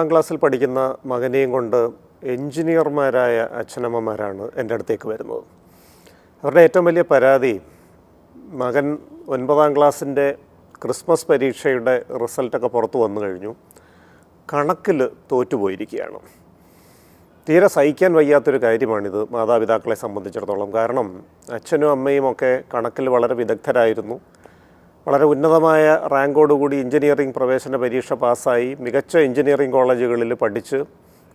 9ാം ക്ലാസ്സിൽ പഠിക്കുന്ന മകനെയും കൊണ്ട് എൻജിനീയർമാരായ അച്ഛനമ്മമാരാണ് എൻ്റെ അടുത്തേക്ക് വരുന്നത്. അവരുടെ ഏറ്റവും വലിയ പരാതി, മകൻ 9ാം ക്ലാസ്സിൻ്റെ ക്രിസ്മസ് പരീക്ഷയുടെ റിസൾട്ടൊക്കെ പുറത്തു വന്നു കഴിഞ്ഞു, കണക്കിൽ തോറ്റുപോയിരിക്കുകയാണ്. തീരെ സഹിക്കാൻ വയ്യാത്തൊരു കാര്യമാണിത് മാതാപിതാക്കളെ സംബന്ധിച്ചിടത്തോളം. കാരണം അച്ഛനും അമ്മയും ഒക്കെ കണക്കിൽ വളരെ വിദഗ്ധരായിരുന്നു. വളരെ ഉന്നതമായ റാങ്കോടുകൂടി എഞ്ചിനീയറിംഗ് പ്രവേശന പരീക്ഷ പാസ്സായി മികച്ച എഞ്ചിനീയറിംഗ് കോളേജുകളിൽ പഠിച്ച്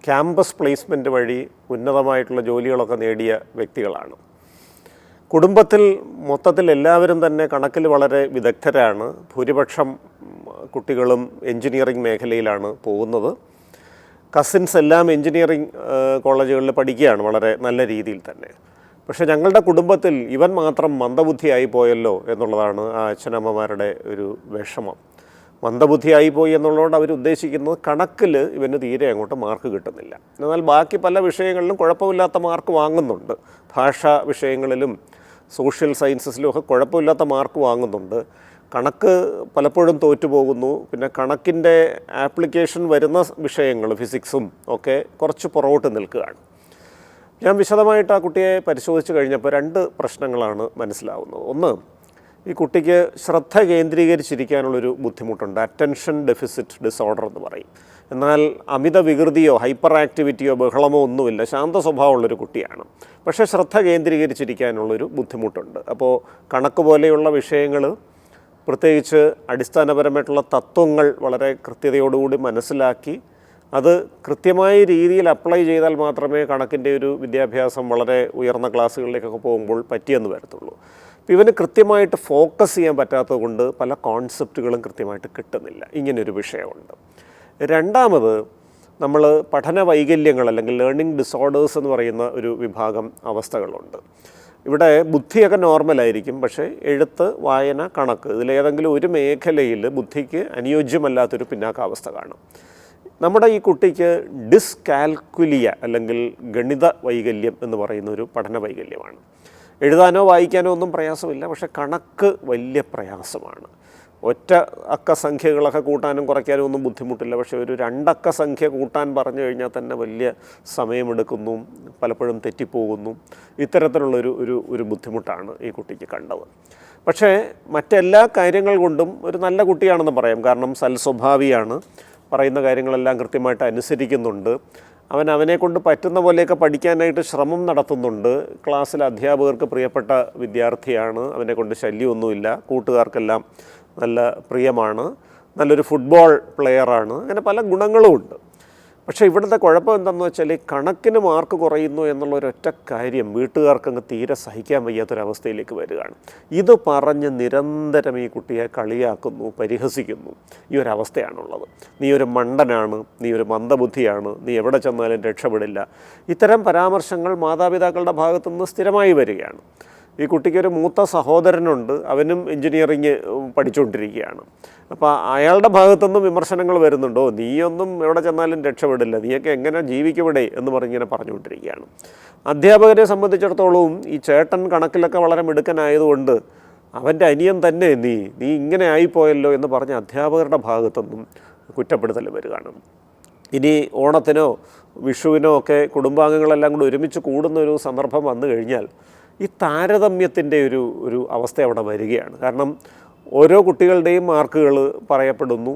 ക്യാമ്പസ് പ്ലേസ്മെൻറ്റ് വഴി ഉന്നതമായിട്ടുള്ള ജോലികളൊക്കെ നേടിയ വ്യക്തികളാണ്. കുടുംബത്തിൽ മൊത്തത്തിൽ എല്ലാവരും തന്നെ കണക്കിൽ വളരെ വിദഗ്ധരാണ്. ഭൂരിപക്ഷം കുട്ടികളും എഞ്ചിനീയറിംഗ് മേഖലയിലാണ് പോകുന്നത്. കസിൻസ് എല്ലാം എഞ്ചിനീയറിംഗ് കോളേജുകളിൽ പഠിക്കുകയാണ് വളരെ നല്ല രീതിയിൽ തന്നെ. പക്ഷേ ഞങ്ങളുടെ കുടുംബത്തിൽ ഇവൻ മാത്രം മന്ദബുദ്ധിയായി പോയല്ലോ എന്നുള്ളതാണ് ആ അച്ഛനമ്മമാരുടെ ഒരു വിഷമം. മന്ദബുദ്ധിയായി പോയി എന്നുള്ളതുകൊണ്ട് അവരുദ്ദേശിക്കുന്നത് കണക്കിൽ ഇവന് തീരെ അങ്ങോട്ട് മാർക്ക് കിട്ടുന്നില്ല. എന്നാൽ ബാക്കി പല വിഷയങ്ങളിലും കുഴപ്പമില്ലാത്ത മാർക്ക് വാങ്ങുന്നുണ്ട്. ഭാഷാ വിഷയങ്ങളിലും സോഷ്യൽ സയൻസസിലും ഒക്കെ കുഴപ്പമില്ലാത്ത മാർക്ക് വാങ്ങുന്നുണ്ട്. കണക്ക് പലപ്പോഴും തോറ്റുപോകുന്നു. പിന്നെ കണക്കിൻ്റെ ആപ്ലിക്കേഷൻ വരുന്ന വിഷയങ്ങൾ ഫിസിക്സും ഒക്കെ കുറച്ച് പുറകോട്ട് നിൽക്കുകയാണ്. ഞാൻ വിശദമായിട്ട് ആ കുട്ടിയെ പരിശോധിച്ച് കഴിഞ്ഞപ്പോൾ 2 പ്രശ്നങ്ങളാണ് മനസ്സിലാവുന്നത്. ഒന്ന്, ഈ കുട്ടിക്ക് ശ്രദ്ധ കേന്ദ്രീകരിച്ചിരിക്കാനുള്ളൊരു ബുദ്ധിമുട്ടുണ്ട്. അറ്റൻഷൻ ഡെഫിസിറ്റ് ഡിസോർഡർ എന്ന് പറയും. എന്നാൽ അമിത വികൃതിയോ ഹൈപ്പർ ആക്ടിവിറ്റിയോ ബഹളമോ ഒന്നുമില്ല, ശാന്ത സ്വഭാവമുള്ളൊരു കുട്ടിയാണ്. പക്ഷേ ശ്രദ്ധ കേന്ദ്രീകരിച്ചിരിക്കാനുള്ളൊരു ബുദ്ധിമുട്ടുണ്ട്. അപ്പോൾ കണക്ക് പോലെയുള്ള വിഷയങ്ങൾ, പ്രത്യേകിച്ച് അടിസ്ഥാനപരമായിട്ടുള്ള തത്വങ്ങൾ വളരെ കൃത്യതയോടുകൂടി മനസ്സിലാക്കി അത് കൃത്യമായ രീതിയിൽ അപ്ലൈ ചെയ്താൽ മാത്രമേ കണക്കിൻ്റെ ഒരു വിദ്യാഭ്യാസം വളരെ ഉയർന്ന ക്ലാസ്സുകളിലേക്കൊക്കെ പോകുമ്പോൾ പറ്റിയെന്ന് വരത്തുള്ളൂ. അപ്പോൾ ഇവന് കൃത്യമായിട്ട് ഫോക്കസ് ചെയ്യാൻ പറ്റാത്തത് കൊണ്ട് പല കോൺസെപ്റ്റുകളും കൃത്യമായിട്ട് കിട്ടുന്നില്ല. ഇങ്ങനൊരു വിഷയമുണ്ട്. രണ്ടാമത്, നമ്മൾ പഠന വൈകല്യങ്ങൾ അല്ലെങ്കിൽ ലേണിംഗ് ഡിസോർഡേഴ്സ് എന്ന് പറയുന്ന ഒരു വിഭാഗം അവസ്ഥകളുണ്ട്. ഇവിടെ ബുദ്ധിയൊക്കെ നോർമലായിരിക്കും, പക്ഷേ എഴുത്ത്, വായന, കണക്ക് ഇതിലേതെങ്കിലും ഒരു മേഖലയിൽ ബുദ്ധിക്ക് അനുയോജ്യമല്ലാത്തൊരു പിന്നാക്കാവസ്ഥ കാണും. നമ്മുടെ ഈ കുട്ടിക്ക് ഡിസ്കാൽക്കുലിയ അല്ലെങ്കിൽ ഗണിത വൈകല്യം എന്ന് പറയുന്ന ഒരു പഠന വൈകല്യമാണ്. എഴുതാനോ വായിക്കാനോ ഒന്നും പ്രയാസമില്ല, പക്ഷേ കണക്ക് വലിയ പ്രയാസമാണ്. ഒറ്റ അക്ക സംഖ്യകളൊക്കെ കൂട്ടാനും കുറയ്ക്കാനും ഒന്നും ബുദ്ധിമുട്ടില്ല. പക്ഷേ ഒരു 2 അക്ക സംഖ്യ കൂട്ടാൻ പറഞ്ഞു കഴിഞ്ഞാൽ തന്നെ വലിയ സമയമെടുക്കുന്നു, പലപ്പോഴും തെറ്റിപ്പോകുന്നു. ഇത്തരത്തിലുള്ളൊരു ബുദ്ധിമുട്ടാണ് ഈ കുട്ടിക്ക് കണ്ടത്. പക്ഷേ മറ്റെല്ലാ കാര്യങ്ങൾ കൊണ്ടും ഒരു നല്ല കുട്ടിയാണെന്ന് പറയാം. കാരണം സൽസ്വഭാവിയാണ്, പറയുന്ന കാര്യങ്ങളെല്ലാം കൃത്യമായിട്ട് അനുസരിക്കുന്നുണ്ട്. അവനെ കൊണ്ട് പറ്റുന്ന പോലെയൊക്കെ പഠിക്കാനായിട്ട് ശ്രമം നടത്തുന്നുണ്ട്. ക്ലാസ്സിലെ അധ്യാപകർക്ക് പ്രിയപ്പെട്ട വിദ്യാർത്ഥിയാണ്, അവനെ കൊണ്ട് ശല്യമൊന്നുമില്ല, കൂട്ടുകാർക്കെല്ലാം നല്ല പ്രിയമാണ്, നല്ലൊരു ഫുട്ബോൾ പ്ലെയറാണ്, അങ്ങനെ പല ഗുണങ്ങളും ഉണ്ട്. പക്ഷേ ഇവിടുത്തെ കുഴപ്പം എന്താണെന്ന് വെച്ചാൽ കണക്കിന് മാർക്ക് കുറയുന്നു എന്നുള്ളൊരൊറ്റ കാര്യം വീട്ടുകാർക്കങ്ങ് തീരെ സഹിക്കാൻ വയ്യാത്തൊരവസ്ഥയിലേക്ക് വരികയാണ്. ഇത് പറഞ്ഞ് നിരന്തരം ഈ കുട്ടിയെ കളിയാക്കുന്നു, പരിഹസിക്കുന്നു. ഈ ഒരവസ്ഥയാണുള്ളത്. നീ ഒരു മണ്ടനാണ്, നീ ഒരു മന്ദബുദ്ധിയാണ്, നീ എവിടെ ചെന്നാലും രക്ഷപ്പെടില്ല. ഇത്തരം പരാമർശങ്ങൾ മാതാപിതാക്കളുടെ ഭാഗത്തുനിന്ന് സ്ഥിരമായി വരികയാണ്. ഈ കുട്ടിക്കൊരു മൂത്ത സഹോദരനുണ്ട്, അവനും എൻജിനീയറിങ് പഠിച്ചുകൊണ്ടിരിക്കുകയാണ്. അപ്പോൾ അയാളുടെ ഭാഗത്തുനിന്നും വിമർശനങ്ങൾ വരുന്നുണ്ടോ, നീയൊന്നും എവിടെ ചെന്നാലും രക്ഷപ്പെടില്ല, നീയൊക്കെ എങ്ങനെ ജീവിക്കവിടെ എന്ന് പറഞ്ഞിങ്ങനെ പറഞ്ഞുകൊണ്ടിരിക്കുകയാണ്. അധ്യാപകരെ സംബന്ധിച്ചിടത്തോളവും ഈ ചേട്ടൻ കണക്കിലൊക്കെ വളരെ മിടുക്കനായതുകൊണ്ട് അവൻ്റെ അനിയൻ തന്നെ നീ ഇങ്ങനെ ആയിപ്പോയല്ലോ എന്ന് പറഞ്ഞ് അധ്യാപകരുടെ ഭാഗത്തുനിന്നും കുറ്റപ്പെടുത്തൽ വരികയാണ്. ഇനി ഓണത്തിനോ വിഷുവിനോ ഒക്കെ കുടുംബാംഗങ്ങളെല്ലാം കൂടി ഒരുമിച്ച് കൂടുന്നൊരു സന്ദർഭം വന്നു കഴിഞ്ഞാൽ ഈ താരതമ്യത്തിൻ്റെ ഒരു അവസ്ഥ അവിടെ വരികയാണ്. കാരണം ഓരോ കുട്ടികളുടെയും മാർക്കുകൾ പറയപ്പെടുന്നു.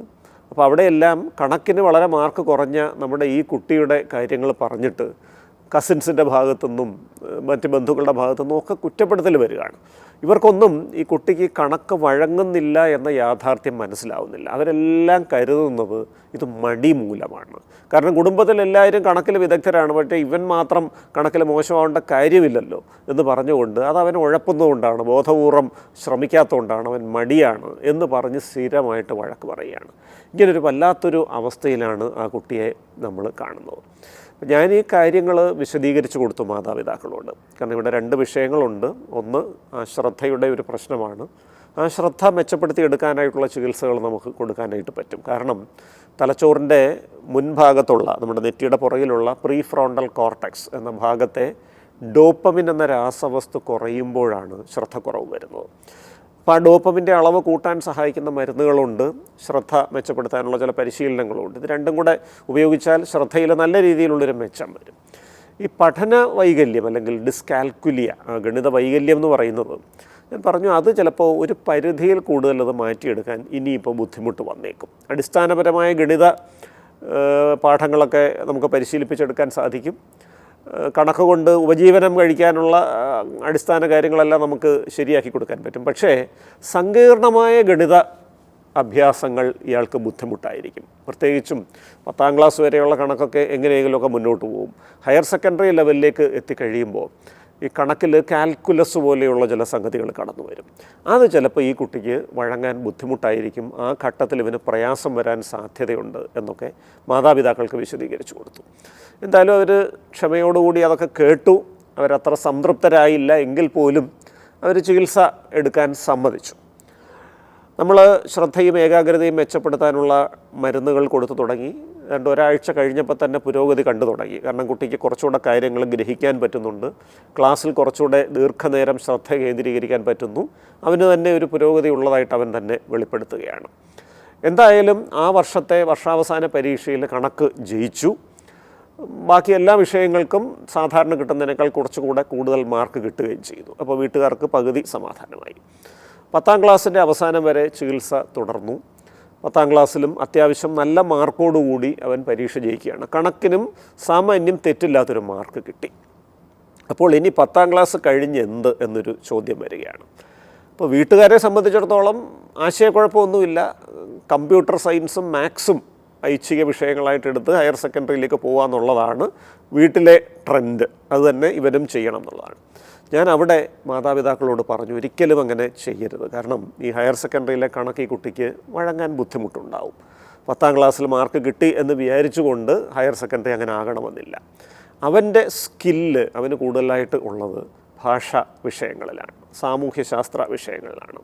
അപ്പോൾ അവിടെയെല്ലാം കണക്കിന് വളരെ മാർക്ക് കുറഞ്ഞ നമ്മുടെ ഈ കുട്ടിയുടെ കാര്യങ്ങൾ പറഞ്ഞിട്ട് കസിൻസിൻ്റെ ഭാഗത്തുനിന്നും മറ്റ് ബന്ധുക്കളുടെ ഭാഗത്തുനിന്നും ഒക്കെ കുറ്റപ്പെടുത്തൽ വരികയാണ്. ഇവർക്കൊന്നും ഈ കുട്ടിക്ക് കണക്ക് വഴങ്ങുന്നില്ല എന്ന യാഥാർത്ഥ്യം മനസ്സിലാവുന്നില്ല. അവരെല്ലാം കരുതുന്നത് ഇത് മടി മൂലമാണ്. കാരണം കുടുംബത്തിൽ എല്ലാവരും കണക്കിൽ വിദഗ്ധരാണ്, പക്ഷേ ഇവൻ മാത്രം കണക്കിൽ മോശമാവേണ്ട കാര്യമില്ലല്ലോ എന്ന് പറഞ്ഞുകൊണ്ട് അത് അവൻ ഉഴപ്പുന്നതുകൊണ്ടാണ്, ബോധപൂർവം ശ്രമിക്കാത്തതുകൊണ്ടാണ്, അവൻ മടിയാണ് എന്ന് പറഞ്ഞ് സ്ഥിരമായിട്ട് വഴക്ക് പറയുകയാണ്. ഇങ്ങനൊരു വല്ലാത്തൊരു അവസ്ഥയിലാണ് ആ കുട്ടിയെ നമ്മൾ കാണുന്നത്. ഞാൻ ഈ കാര്യങ്ങൾ വിശദീകരിച്ച് കൊടുത്തു മാതാപിതാക്കളോട്. കാരണം ഇവിടെ 2 വിഷയങ്ങളുണ്ട്. ഒന്ന്, ആ ശ്രദ്ധയുടെ ഒരു പ്രശ്നമാണ്. ആ ശ്രദ്ധ മെച്ചപ്പെടുത്തിയെടുക്കാനായിട്ടുള്ള ചികിത്സകൾ നമുക്ക് കൊടുക്കാനായിട്ട് പറ്റും. കാരണം തലച്ചോറിൻ്റെ മുൻഭാഗത്തുള്ള നമ്മുടെ നെറ്റിയുടെ പുറകിലുള്ള പ്രീ ഫ്രോണ്ടൽ കോർട്ടക്സ് എന്ന ഭാഗത്തെ ഡോപ്പമിൻ എന്ന രാസവസ്തു കുറയുമ്പോഴാണ് ശ്രദ്ധക്കുറവ് വരുന്നത്. അപ്പോൾ ആ ഡോപ്പമിൻ്റെ അളവ് കൂട്ടാൻ സഹായിക്കുന്ന മരുന്നുകളുണ്ട്, ശ്രദ്ധ മെച്ചപ്പെടുത്താനുള്ള ചില പരിശീലനങ്ങളുണ്ട്. ഇത് രണ്ടും കൂടെ ഉപയോഗിച്ചാൽ ശ്രദ്ധയിൽ നല്ല രീതിയിലുള്ളൊരു മെച്ചം വരും. ഈ പഠന വൈകല്യം അല്ലെങ്കിൽ ഡിസ്കാൽക്കുലിയ, ഗണിത വൈകല്യം എന്ന് പറയുന്നത് ഞാൻ പറഞ്ഞു, അത് ചിലപ്പോൾ ഒരു പരിധിയിൽ കൂടുതൽ അത് മാറ്റിയെടുക്കാൻ ഇനിയിപ്പോൾ ബുദ്ധിമുട്ട് വന്നേക്കും. അടിസ്ഥാനപരമായ ഗണിത പാഠങ്ങളൊക്കെ നമുക്ക് പരിശീലിപ്പിച്ചെടുക്കാൻ സാധിക്കും. കണക്ക് കൊണ്ട് ഉപജീവനം കഴിക്കാനുള്ള അടിസ്ഥാന കാര്യങ്ങളെല്ലാം നമുക്ക് ശരിയാക്കി കൊടുക്കാൻ പറ്റും. പക്ഷേ സങ്കീർണമായ ഗണിത അഭ്യാസങ്ങൾ ഇയാൾക്ക് ബുദ്ധിമുട്ടായിരിക്കും. പ്രത്യേകിച്ചും 10ാം ക്ലാസ് വരെയുള്ള കണക്കൊക്കെ എങ്ങനെയെങ്കിലുമൊക്കെ മുന്നോട്ട് പോകും. ഹയർ സെക്കൻഡറി ലെവലിലേക്ക് എത്തിക്കഴിയുമ്പോൾ ഈ കണക്കിൽ കാൽക്കുലസ് പോലെയുള്ള ചില സംഗതികൾ കടന്നു വരും. അത് ചിലപ്പോൾ ഈ കുട്ടിക്ക് വഴങ്ങാൻ ബുദ്ധിമുട്ടായിരിക്കും. ആ ഘട്ടത്തിൽ ഇവന് പ്രയാസം വരാൻ സാധ്യതയുണ്ട് എന്നൊക്കെ മാതാപിതാക്കൾക്ക് വിശദീകരിച്ചു കൊടുത്തു. എന്തായാലും അവർ ക്ഷമയോടുകൂടി അതൊക്കെ കേട്ടു. അവരത്ര സംതൃപ്തരായില്ല എങ്കിൽ പോലും അവർ ചികിത്സ എടുക്കാൻ സമ്മതിച്ചു. നമ്മൾ ശ്രദ്ധയും ഏകാഗ്രതയും മെച്ചപ്പെടുത്താനുള്ള മരുന്നുകൾ കൊടുത്തു തുടങ്ങി. ഒരാഴ്ച കഴിഞ്ഞപ്പോൾ തന്നെ പുരോഗതി കണ്ടു തുടങ്ങി. കാരണം കുട്ടിക്ക് കുറച്ചുകൂടെ കാര്യങ്ങൾ ഗ്രഹിക്കാൻ പറ്റുന്നുണ്ട്, ക്ലാസ്സിൽ കുറച്ചുകൂടെ ദീർഘനേരം ശ്രദ്ധ കേന്ദ്രീകരിക്കാൻ പറ്റുന്നു. അവന് തന്നെ ഒരു പുരോഗതി ഉള്ളതായിട്ട് അവൻ തന്നെ വെളിപ്പെടുത്തുകയാണ്. എന്തായാലും ആ വർഷാവസാന പരീക്ഷയിൽ കണക്ക് ജയിച്ചു. ബാക്കി എല്ലാ വിഷയങ്ങൾക്കും സാധാരണ കിട്ടുന്നതിനേക്കാൾ കുറച്ചുകൂടെ കൂടുതൽ മാർക്ക് കിട്ടുകയും ചെയ്തു. അപ്പോൾ വീട്ടുകാർക്ക് പകുതി സമാധാനമായി. 10ാം ക്ലാസ്സിൻ്റെ അവസാനം വരെ ചികിത്സ തുടർന്നു. 10ാം ക്ലാസ്സിലും അത്യാവശ്യം നല്ല മാർക്കോടുകൂടി അവൻ പരീക്ഷ ജയിക്കുകയാണ്. കണക്കിനും സാമാന്യം തെറ്റില്ലാത്തൊരു മാർക്ക് കിട്ടി. അപ്പോൾ ഇനി 10ാം ക്ലാസ് കഴിഞ്ഞ് എന്ത് എന്നൊരു ചോദ്യം വരികയാണ്. അപ്പോൾ വീട്ടുകാരെ സംബന്ധിച്ചിടത്തോളം ആശയക്കുഴപ്പമൊന്നുമില്ല. കമ്പ്യൂട്ടർ സയൻസും മാത്സും ഐച്ഛിക വിഷയങ്ങളായിട്ടെടുത്ത് ഹയർ സെക്കൻഡറിയിലേക്ക് പോകാമെന്നുള്ളതാണ് വീട്ടിലെ ട്രെൻഡ്. അതുതന്നെ ഇവരും ചെയ്യണം എന്നുള്ളതാണ്. ഞാൻ അവിടെ മാതാപിതാക്കളോട് പറഞ്ഞു, ഒരിക്കലും അങ്ങനെ ചെയ്യരുത്. കാരണം ഈ ഹയർ സെക്കൻഡറിയിലെ കണക്ക് ഈ കുട്ടിക്ക് വഴങ്ങാൻ ബുദ്ധിമുട്ടുണ്ടാവും. 10ാം ക്ലാസ്സിൽ മാർക്ക് കിട്ടി എന്ന് വിചാരിച്ചുകൊണ്ട് ഹയർ സെക്കൻഡറി അങ്ങനെ ആകണമെന്നില്ല. അവൻ്റെ സ്കില്ല് അവന് കൂടുതലായിട്ട് ഉള്ളത് ഭാഷാ വിഷയങ്ങളിലാണ്, സാമൂഹ്യശാസ്ത്ര വിഷയങ്ങളിലാണ്.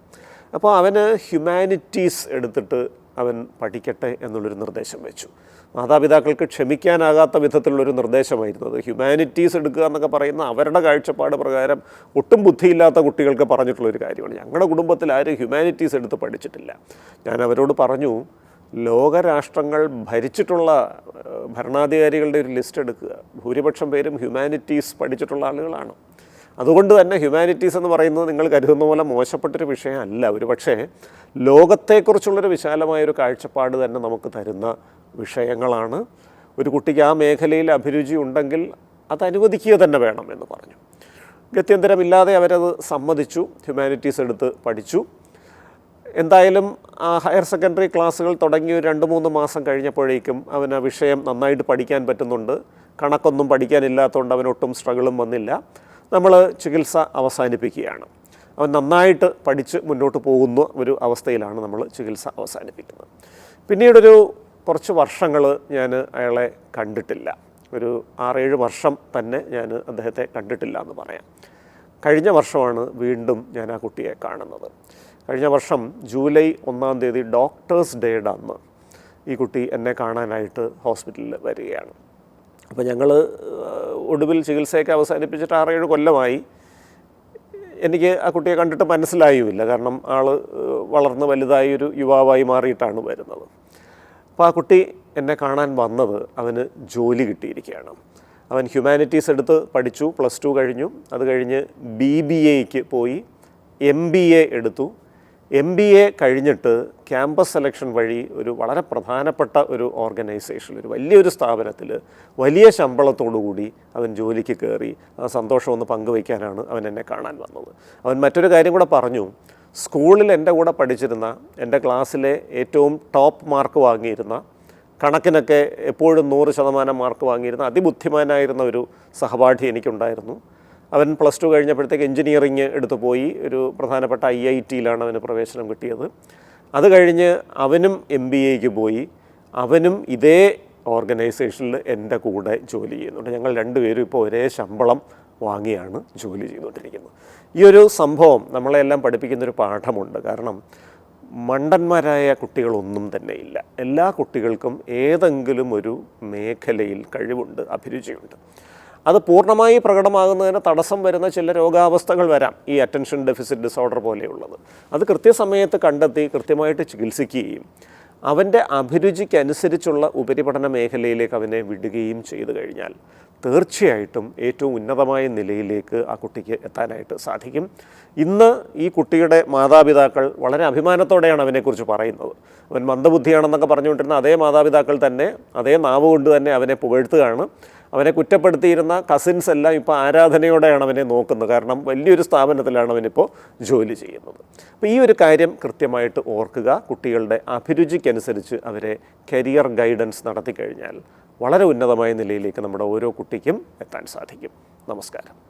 അപ്പോൾ അവന് ഹ്യൂമാനിറ്റീസ് എടുത്തിട്ട് അവൻ പഠിക്കട്ടെ എന്നുള്ളൊരു നിർദ്ദേശം വെച്ചു. മാതാപിതാക്കൾക്ക് ക്ഷമിക്കാനാകാത്ത വിധത്തിലുള്ളൊരു നിർദ്ദേശമായിരുന്നു അത്. ഹ്യൂമാനിറ്റീസ് എടുക്കുക എന്നൊക്കെ പറയുന്ന അവരുടെ കാഴ്ചപ്പാട് പ്രകാരം ഒട്ടും ബുദ്ധിയില്ലാത്ത കുട്ടികൾക്ക് പറഞ്ഞിട്ടുള്ളൊരു കാര്യമാണ്. ഞങ്ങളുടെ കുടുംബത്തിൽ ആരും ഹ്യൂമാനിറ്റീസ് എടുത്ത് പഠിച്ചിട്ടില്ല. ഞാൻ അവരോട് പറഞ്ഞു, ലോകരാഷ്ട്രങ്ങൾ ഭരിച്ചിട്ടുള്ള ഭരണാധികാരികളുടെ ഒരു ലിസ്റ്റ് എടുക്കുക. ഭൂരിപക്ഷം പേരും ഹ്യൂമാനിറ്റീസ് പഠിച്ചിട്ടുള്ള ആളുകളാണ്. അതുകൊണ്ട് തന്നെ ഹ്യൂമാനിറ്റീസ് എന്ന് പറയുന്നത് നിങ്ങൾ കരുതുന്ന പോലെ മോശപ്പെട്ടൊരു വിഷയമല്ല. ഒരു പക്ഷേ ലോകത്തെക്കുറിച്ചുള്ളൊരു വിശാലമായൊരു കാഴ്ചപ്പാട് തന്നെ നമുക്ക് തരുന്ന വിഷയങ്ങളാണ്. ഒരു കുട്ടിക്ക് ആ മേഖലയിൽ അഭിരുചി ഉണ്ടെങ്കിൽ അത് അനുവദിക്കുക തന്നെ വേണം എന്ന് പറഞ്ഞു. ഗത്യന്തരമില്ലാതെ അവരത് സമ്മതിച്ചു. ഹ്യൂമാനിറ്റീസ് എടുത്ത് പഠിച്ചു. എന്തായാലും ആ ഹയർ സെക്കൻഡറി ക്ലാസ്സുകൾ തുടങ്ങി 2-3 മാസം കഴിഞ്ഞപ്പോഴേക്കും അവന് ആ വിഷയം നന്നായിട്ട് പഠിക്കാൻ പറ്റുന്നുണ്ട്. കണക്കൊന്നും പഠിക്കാനില്ലാത്തതുകൊണ്ട് അവനൊട്ടും സ്ട്രഗിളും വന്നില്ല. നമ്മൾ ചികിത്സ അവസാനിപ്പിക്കുകയാണ്. അവൻ നന്നായിട്ട് പഠിച്ച് മുന്നോട്ട് പോകുന്ന ഒരു അവസ്ഥയിലാണ് നമ്മൾ ചികിത്സ അവസാനിപ്പിക്കുന്നത്. പിന്നീടൊരു കുറച്ച് വർഷങ്ങൾ ഞാൻ അയാളെ കണ്ടിട്ടില്ല. ഒരു 6-7 വർഷം തന്നെ ഞാൻ അദ്ദേഹത്തെ കണ്ടിട്ടില്ല എന്ന് പറയാം. കഴിഞ്ഞ വർഷമാണ് വീണ്ടും ഞാൻ ആ കുട്ടിയെ കാണുന്നത്. കഴിഞ്ഞ വർഷം ജൂലൈ 1-ാം തീയതി ഡോക്ടേഴ്സ് ഡേയുടെ അന്ന് ഈ കുട്ടി എന്നെ കാണാനായിട്ട് ഹോസ്പിറ്റലിൽ വരികയാണ്. അപ്പോൾ ഞങ്ങൾ ഒടുവിൽ ചികിത്സയൊക്കെ അവസാനിപ്പിച്ചിട്ട് 6-7 കൊല്ലമായി. എനിക്ക് ആ കുട്ടിയെ കണ്ടിട്ട് മനസ്സിലായുമില്ല. കാരണം ആൾ വളർന്ന് വലുതായി ഒരു യുവാവായി മാറിയിട്ടാണ് വരുന്നത്. അപ്പോൾ ആ കുട്ടി എന്നെ കാണാൻ വന്നത് അവന് ജോലി കിട്ടിയിരിക്കുകയാണ്. അവൻ ഹ്യൂമാനിറ്റീസ് എടുത്ത് പഠിച്ചു, +2 കഴിഞ്ഞു. അത് കഴിഞ്ഞ് BBAക്ക് പോയി, MBA എടുത്തു. MBA കഴിഞ്ഞിട്ട് ക്യാമ്പസ് സെലക്ഷൻ വഴി ഒരു വളരെ പ്രധാനപ്പെട്ട ഒരു ഓർഗനൈസേഷൻ, ഒരു വലിയൊരു സ്ഥാപനത്തിൽ വലിയ ശമ്പളത്തോടുകൂടി അവൻ ജോലിക്ക് കയറി. ആ സന്തോഷം ഒന്ന് പങ്കുവയ്ക്കാനാണ് അവൻ എന്നെ കാണാൻ വന്നത്. അവൻ മറ്റൊരു കാര്യം കൂടെ പറഞ്ഞു. സ്കൂളിൽ എൻ്റെ കൂടെ പഠിച്ചിരുന്ന, എൻ്റെ ക്ലാസ്സിലെ ഏറ്റവും ടോപ്പ് മാർക്ക് വാങ്ങിയിരുന്ന, കണക്കിനൊക്കെ എപ്പോഴും 100% മാർക്ക് വാങ്ങിയിരുന്ന അതിബുദ്ധിമാനായിരുന്ന ഒരു സഹപാഠി എനിക്കുണ്ടായിരുന്നു. അവൻ +2 കഴിഞ്ഞപ്പോഴത്തേക്ക് എൻജിനീയറിങ് എടുത്തു പോയി. ഒരു പ്രധാനപ്പെട്ട IITയിലാണ് അവന് പ്രവേശനം കിട്ടിയത്. അത് കഴിഞ്ഞ് അവനും MBAക്ക് പോയി. അവനും ഇതേ ഓർഗനൈസേഷനിൽ എൻ്റെ കൂടെ ജോലി ചെയ്യുന്നുണ്ട്. ഞങ്ങൾ രണ്ടുപേരും ഇപ്പോൾ ഒരേ ശമ്പളം വാങ്ങിയാണ് ജോലി ചെയ്തുകൊണ്ടിരിക്കുന്നത്. ഈ ഒരു സംഭവം നമ്മളെല്ലാം പഠിപ്പിക്കുന്നൊരു പാഠമുണ്ട്. കാരണം മണ്ടന്മാരായ കുട്ടികളൊന്നും തന്നെ ഇല്ല. എല്ലാ കുട്ടികൾക്കും ഏതെങ്കിലും ഒരു മേഖലയിൽ കഴിവുണ്ട്, അഭിരുചിയുണ്ട്. അത് പൂർണ്ണമായി പ്രകടമാകുന്നതിന് തടസ്സം വരുന്ന ചില രോഗാവസ്ഥകൾ വരാം, ഈ അറ്റൻഷൻ ഡെഫിസിറ്റ് ഡിസോർഡർ പോലെയുള്ളത്. അത് കൃത്യസമയത്ത് കണ്ടെത്തി കൃത്യമായിട്ട് ചികിത്സിക്കുകയും അവൻ്റെ അഭിരുചിക്കനുസരിച്ചുള്ള ഉപരിപഠന മേഖലയിലേക്ക് അവനെ വിടുകയും ചെയ്തു കഴിഞ്ഞാൽ തീർച്ചയായിട്ടും ഏറ്റവും ഉന്നതമായ നിലയിലേക്ക് ആ കുട്ടിക്ക് എത്താനായിട്ട് സാധിക്കും. ഇന്ന് ഈ കുട്ടിയുടെ മാതാപിതാക്കൾ വളരെ അഭിമാനത്തോടെയാണ് അവനെക്കുറിച്ച് പറയുന്നത്. അവൻ മന്ദബുദ്ധിയാണെന്നൊക്കെ പറഞ്ഞുകൊണ്ടിരുന്ന അതേ മാതാപിതാക്കൾ തന്നെ അതേ നാവ് കൊണ്ട് തന്നെ അവനെ പുകഴ്ത്തുകയാണ്. അവനെ കുറ്റപ്പെടുത്തിയിരുന്ന കസിൻസ് എല്ലാം ഇപ്പോൾ ആരാധനയോടെയാണ് അവനെ നോക്കുന്നത്. കാരണം വലിയൊരു സ്ഥാപനത്തിലാണ് അവനിപ്പോൾ ജോലി ചെയ്യുന്നത്. അപ്പോൾ ഈ ഒരു കാര്യം കൃത്യമായിട്ട് ഓർക്കുക. കുട്ടികളുടെ അഭിരുചിക്കനുസരിച്ച് അവരെ കരിയർ ഗൈഡൻസ് നടത്തി കഴിഞ്ഞാൽ വളരെ ഉന്നതമായ നിലയിലേക്ക് നമ്മുടെ ഓരോ കുട്ടിക്കും എത്താൻ സാധിക്കും. നമസ്കാരം.